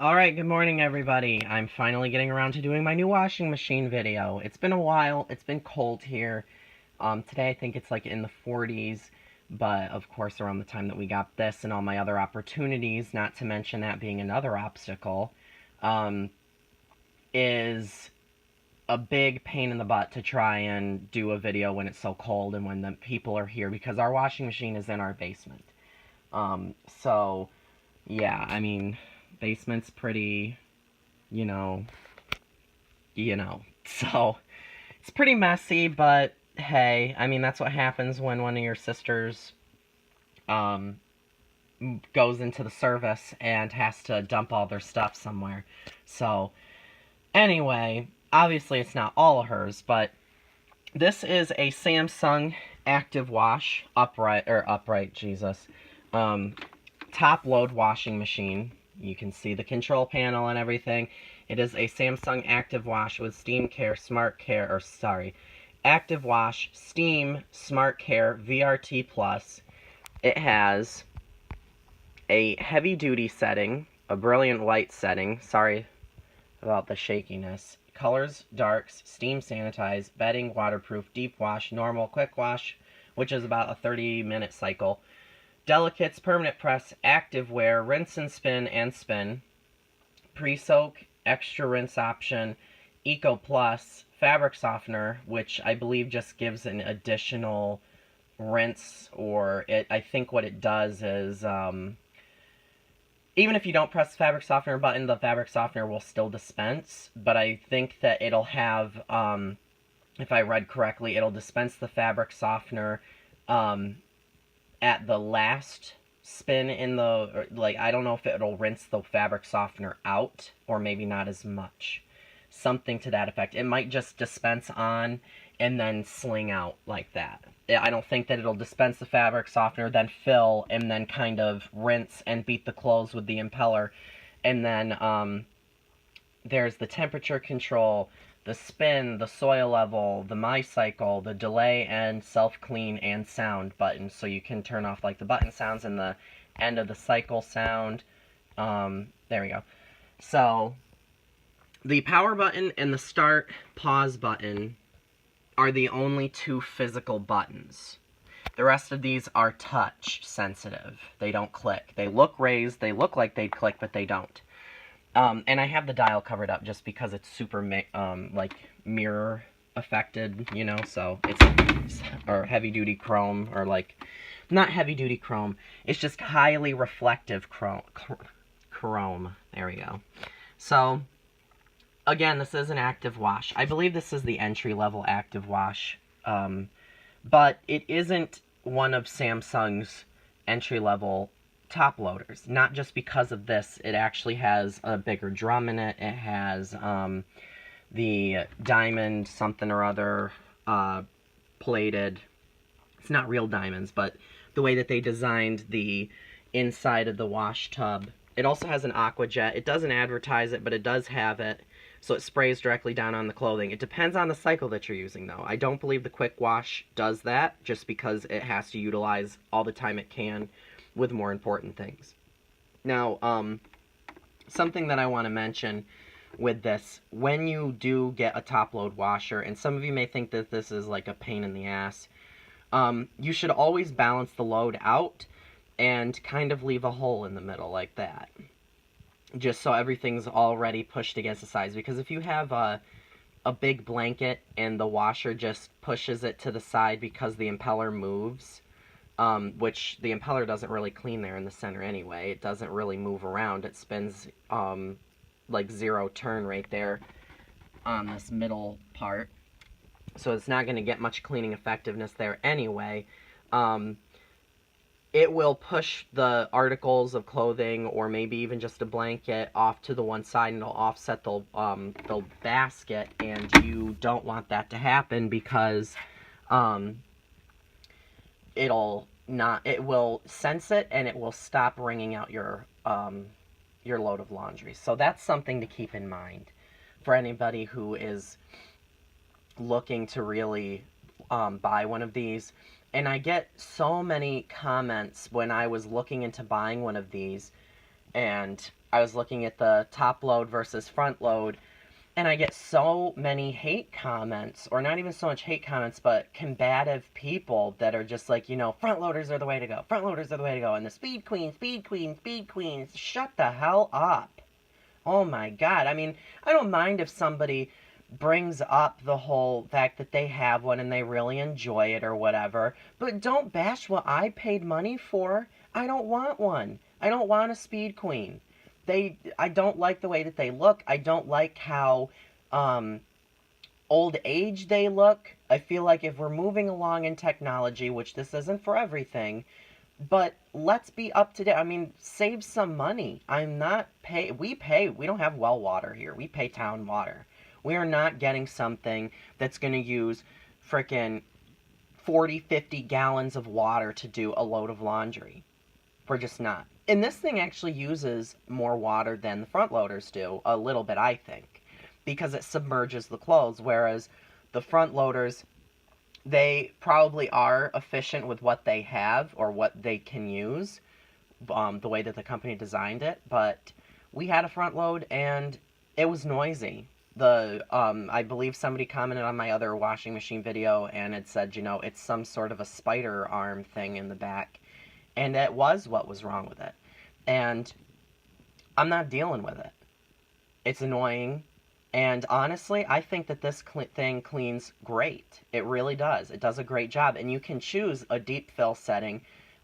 Alright, good morning everybody. I'm finally getting around to doing my new washing machine video. It's been a while, it's been cold here. Today I think it's like in the 40s, but of course around the time that we got this and all my other opportunities, not to mention that being another obstacle, is a big pain in the butt to try and do a video when it's so cold and when the people are here, because our washing machine is in our basement. So, yeah, I mean, basement's pretty, you know, so it's pretty messy, but hey, I mean, that's what happens when one of your sisters, goes into the service and has to dump all their stuff somewhere. So, anyway, obviously it's not all of hers, but this is a Samsung Active Wash top load washing machine. You can see the control panel and everything. It is a Samsung Active Wash with Active Wash Steam Smart Care VRT Plus. It has a heavy duty setting, a brilliant light setting, sorry about the shakiness, colors, darks, steam sanitize, bedding, waterproof, deep wash, normal, quick wash, which is about a 30-minute cycle, delicates, permanent press, active wear, rinse and spin, pre-soak, extra rinse option, Eco Plus, fabric softener, which I believe just gives an additional rinse, or I think what it does is, even if you don't press the fabric softener button, the fabric softener will still dispense, but I think that it'll have, if I read correctly, it'll dispense the fabric softener, at the last spin in the, like, I don't know if it'll rinse the fabric softener out, or maybe not as much. Something to that effect. It might just dispense on and then sling out like that. I don't think that it'll dispense the fabric softener, then fill, and then kind of rinse and beat the clothes with the impeller. And then there's the temperature control, the spin, the soil level, the My Cycle, the delay and self-clean and sound buttons. So you can turn off like the button sounds and the end of the cycle sound. There we go. So the power button and the start pause button are the only two physical buttons. The rest of these are touch sensitive. They don't click. They look raised, they look like they'd click, but they don't. And I have the dial covered up just because it's super, like, mirror affected, you know, so it's, or heavy-duty chrome, or, like, not heavy-duty chrome, it's just highly reflective chrome. There we go. So, again, this is an Active Wash. I believe this is the entry-level Active Wash, but it isn't one of Samsung's entry-level top loaders. Not just because of this. It actually has a bigger drum in it. It has the diamond something or other plated. It's not real diamonds, but the way that they designed the inside of the wash tub. It also has an Aqua jet. It doesn't advertise it, but it does have it. So it sprays directly down on the clothing. It depends on the cycle that you're using, though. I don't believe the Quick Wash does that, just because it has to utilize all the time it can with more important things. Now, something that I want to mention with this, when you do get a top-load washer, and some of you may think that this is like a pain in the ass, you should always balance the load out and kind of leave a hole in the middle like that, just so everything's already pushed against the sides. Because if you have a big blanket and the washer just pushes it to the side because the impeller moves, which the impeller doesn't really clean there in the center anyway. It doesn't really move around. It spins like zero turn right there on this middle part. So it's not going to get much cleaning effectiveness there anyway. It will push the articles of clothing, or maybe even just a blanket, off to the one side, and it'll offset the basket, and you don't want that to happen, because it will sense it, and it will stop wringing out your load of laundry. So that's something to keep in mind for anybody who is looking to really buy one of these. And I get so many comments when I was looking into buying one of these, and I was looking at the top load versus front load, and I get so many hate comments, or not even so much hate comments, but combative people that are just like, you know, front loaders are the way to go. Front loaders are the way to go. And the speed queen, speed queen, speed queen. Shut the hell up. Oh my God. I mean, I don't mind if somebody brings up the whole fact that they have one and they really enjoy it or whatever, but don't bash what I paid money for. I don't want one. I don't want a speed queen. I don't like the way that they look. I don't like how old age they look. I feel like if we're moving along in technology, which this isn't for everything, but let's be up to date. I mean, save some money. I'm not we don't have well water here. We pay town water. We are not getting something that's going to use frickin' 40, 50 gallons of water to do a load of laundry. We're just not. And this thing actually uses more water than the front loaders do, a little bit, I think, because it submerges the clothes, whereas the front loaders, they probably are efficient with what they have or what they can use, the way that the company designed it, but we had a front load and it was noisy. I believe somebody commented on my other washing machine video and it said, you know, it's some sort of a spider arm thing in the back. And that was what was wrong with it. And I'm not dealing with it. It's annoying. And honestly, I think that this thing cleans great. It really does. It does a great job. And you can choose a deep fill setting.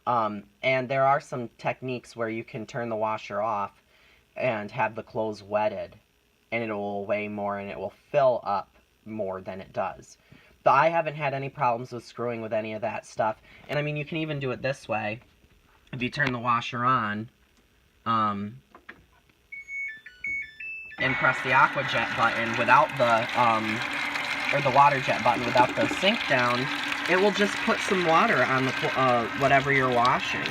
And there are some techniques where you can turn the washer off and have the clothes wetted. And it will weigh more and it will fill up more than it does. But I haven't had any problems with screwing with any of that stuff. And I mean, you can even do it this way. If you turn the washer on, and press the Aqua jet button without or the water jet button without the sink down, it will just put some water on the whatever you're washing.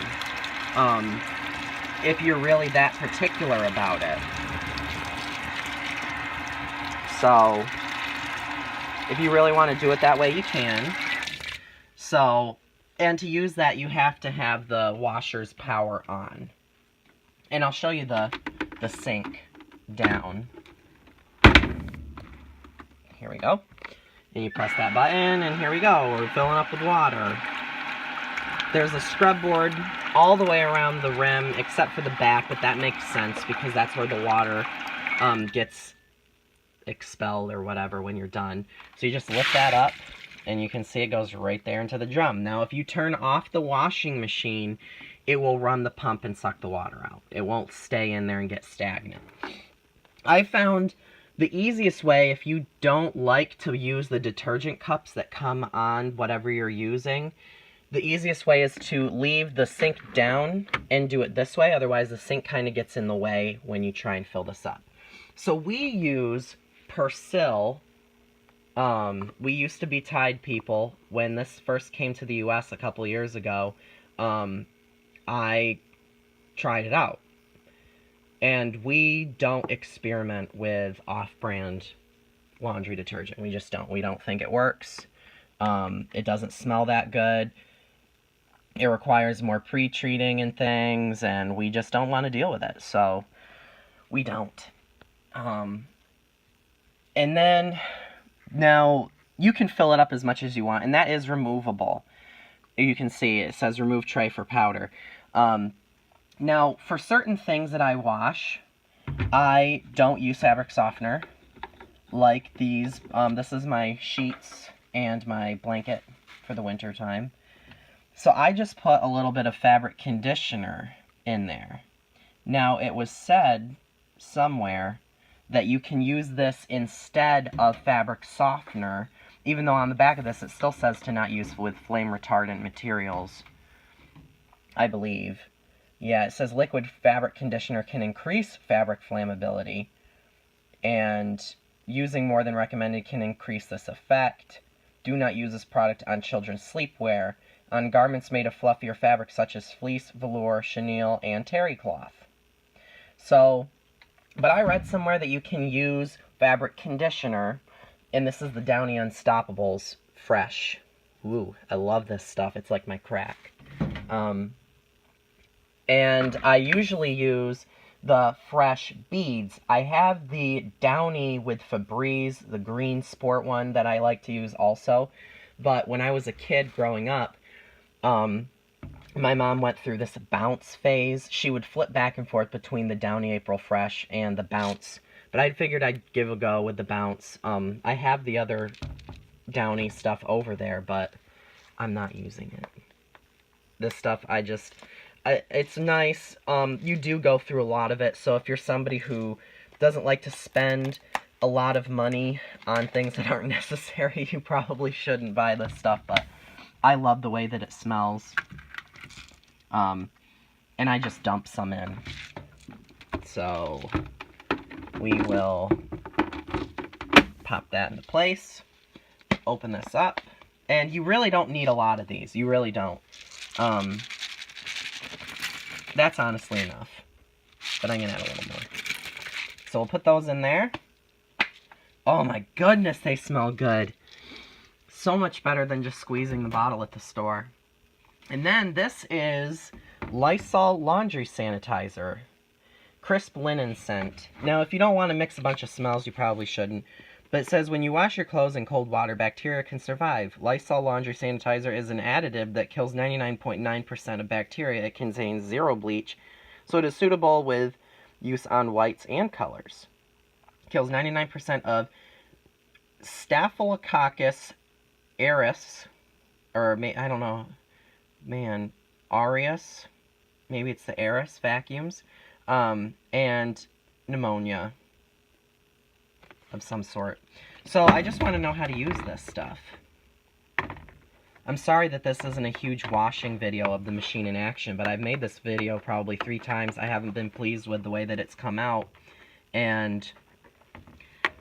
If you're really that particular about it. So, if you really want to do it that way, you can. So, and to use that, you have to have the washer's power on. And I'll show you the sink down. Here we go. And you press that button, and here we go. We're filling up with water. There's a scrub board all the way around the rim, except for the back, but that makes sense because that's where the water gets expelled or whatever when you're done. So you just lift that up, and you can see it goes right there into the drum. Now, if you turn off the washing machine, it will run the pump and suck the water out. It won't stay in there and get stagnant. I found the easiest way, if you don't like to use the detergent cups that come on whatever you're using, the easiest way is to leave the sink down and do it this way. Otherwise, the sink kind of gets in the way when you try and fill this up. So we use Persil. We used to be Tide people. When this first came to the US a couple years ago, I tried it out. And we don't experiment with off-brand laundry detergent. We just don't. We don't think it works. It doesn't smell that good. It requires more pre-treating and things, and we just don't want to deal with it. So, we don't. And then, now, you can fill it up as much as you want, and that is removable. You can see it says remove tray for powder. Now, for certain things that I wash, I don't use fabric softener, like these. This is my sheets and my blanket for the winter time. So I just put a little bit of fabric conditioner in there. Now, it was said somewhere that you can use this instead of fabric softener, even though on the back of this it still says to not use with flame retardant materials, I believe. Yeah, it says liquid fabric conditioner can increase fabric flammability, and using more than recommended can increase this effect. Do not use this product on children's sleepwear, on garments made of fluffier fabric such as fleece, velour, chenille, and terry cloth. So, but I read somewhere that you can use fabric conditioner, and this is the Downy Unstoppables Fresh. Ooh, I love this stuff. It's like my crack. And I usually use the fresh beads. I have the Downy with Febreze, the green sport one that I like to use also. But when I was a kid growing up, my mom went through this bounce phase. She would flip back and forth between the Downy April Fresh and the bounce. But I figured I'd give a go with the bounce. I have the other Downy stuff over there, but I'm not using it. This stuff, it's nice. You do go through a lot of it, so if you're somebody who doesn't like to spend a lot of money on things that aren't necessary, you probably shouldn't buy this stuff, but I love the way that it smells. And I just dump some in. So we will pop that into place, open this up, and you really don't need a lot of these. You really don't. That's honestly enough, but I'm gonna add a little more. So we'll put those in there. Oh my goodness, they smell good. So much better than just squeezing the bottle at the store. And then this is Lysol laundry sanitizer, crisp linen scent. Now, if you don't want to mix a bunch of smells, you probably shouldn't. But it says, when you wash your clothes in cold water, bacteria can survive. Lysol laundry sanitizer is an additive that kills 99.9% of bacteria. It contains zero bleach, so it is suitable with use on whites and colors. Kills 99% of Staphylococcus aureus, or I don't know, man, aureus, maybe it's the aureus vacuums, and pneumonia of some sort. So I just want to know how to use this stuff. I'm sorry that this isn't a huge washing video of the machine in action, but I've made this video probably 3 times. I haven't been pleased with the way that it's come out, and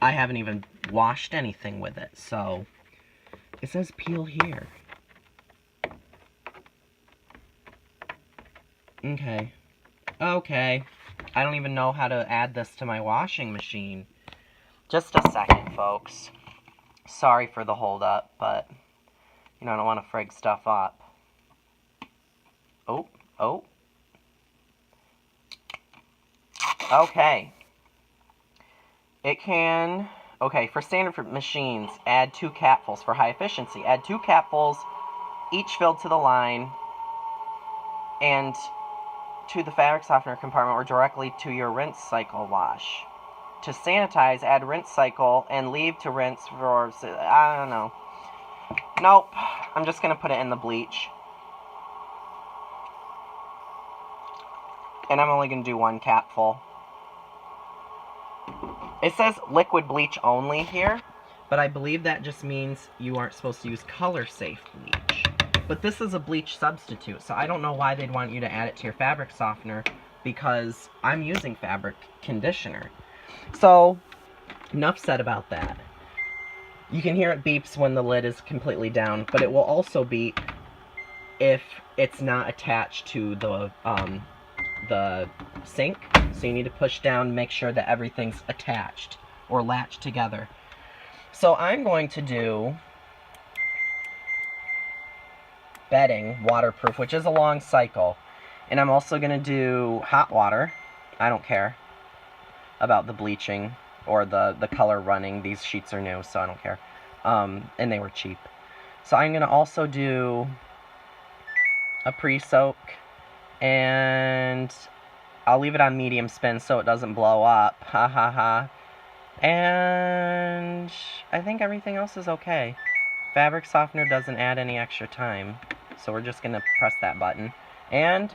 I haven't even washed anything with it. So it says peel here. Okay. Okay. I don't even know how to add this to my washing machine. Just a second, folks. Sorry for the hold up, but, you know, I don't want to frig stuff up. Oh. Okay. It can, okay, for standard machines, add 2 capfuls for high efficiency. Add 2 capfuls, each filled to the line, and to the fabric softener compartment or directly to your rinse cycle wash. To sanitize, add rinse cycle and leave to rinse for, I don't know. Nope. I'm just going to put it in the bleach. And I'm only going to do 1 capful. It says liquid bleach only here, but I believe that just means you aren't supposed to use color-safe bleach. But this is a bleach substitute, so I don't know why they'd want you to add it to your fabric softener, because I'm using fabric conditioner. So, enough said about that. You can hear it beeps when the lid is completely down, but it will also beep if it's not attached to the sink. So you need to push down, make sure that everything's attached or latched together. So I'm going to do bedding, waterproof, which is a long cycle. And I'm also going to do hot water. I don't care about the bleaching or the color running. These sheets are new, so I don't care. And they were cheap. So I'm going to also do a pre-soak, and I'll leave it on medium spin so it doesn't blow up. Ha ha ha. And I think everything else is okay. Fabric softener doesn't add any extra time, so we're just going to press that button. And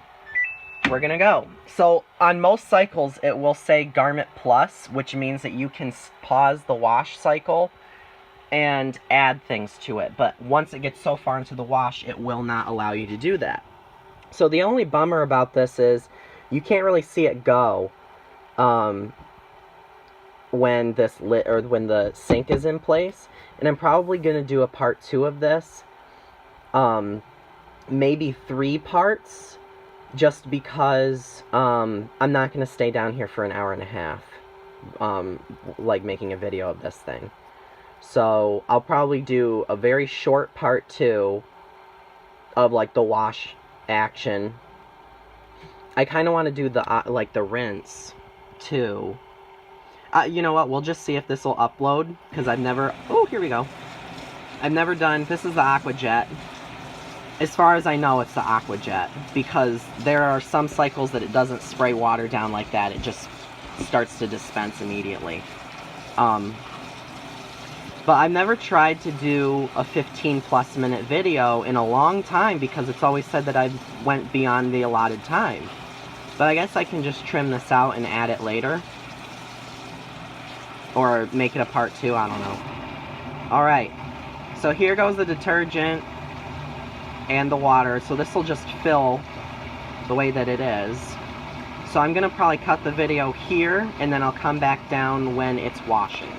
we're gonna go. So on most cycles it will say Garment Plus, which means that you can pause the wash cycle and add things to it, but once it gets so far into the wash, it will not allow you to do that. So the only bummer about this is you can't really see it go when this when the sink is in place, and I'm probably gonna do a part 2 of this, maybe 3 parts, just because I'm not going to stay down here for an hour and a half, like making a video of this thing. So I'll probably do a very short part 2 of like the wash action, I kind of want to do the, like, the rinse, too. You know what, we'll just see if this will upload, because I've never, oh, here we go. I've never done, this is the Aqua Jet. As far as I know, it's the Aqua Jet, because there are some cycles that it doesn't spray water down like that, it just starts to dispense immediately. But I've never tried to do a 15+ minute video in a long time because it's always said that I went beyond the allotted time. But I guess I can just trim this out and add it later. Or make it a part 2, I don't know. Alright, so here goes the detergent and the water. So this will just fill the way that it is. So I'm going to probably cut the video here and then I'll come back down when it's washing.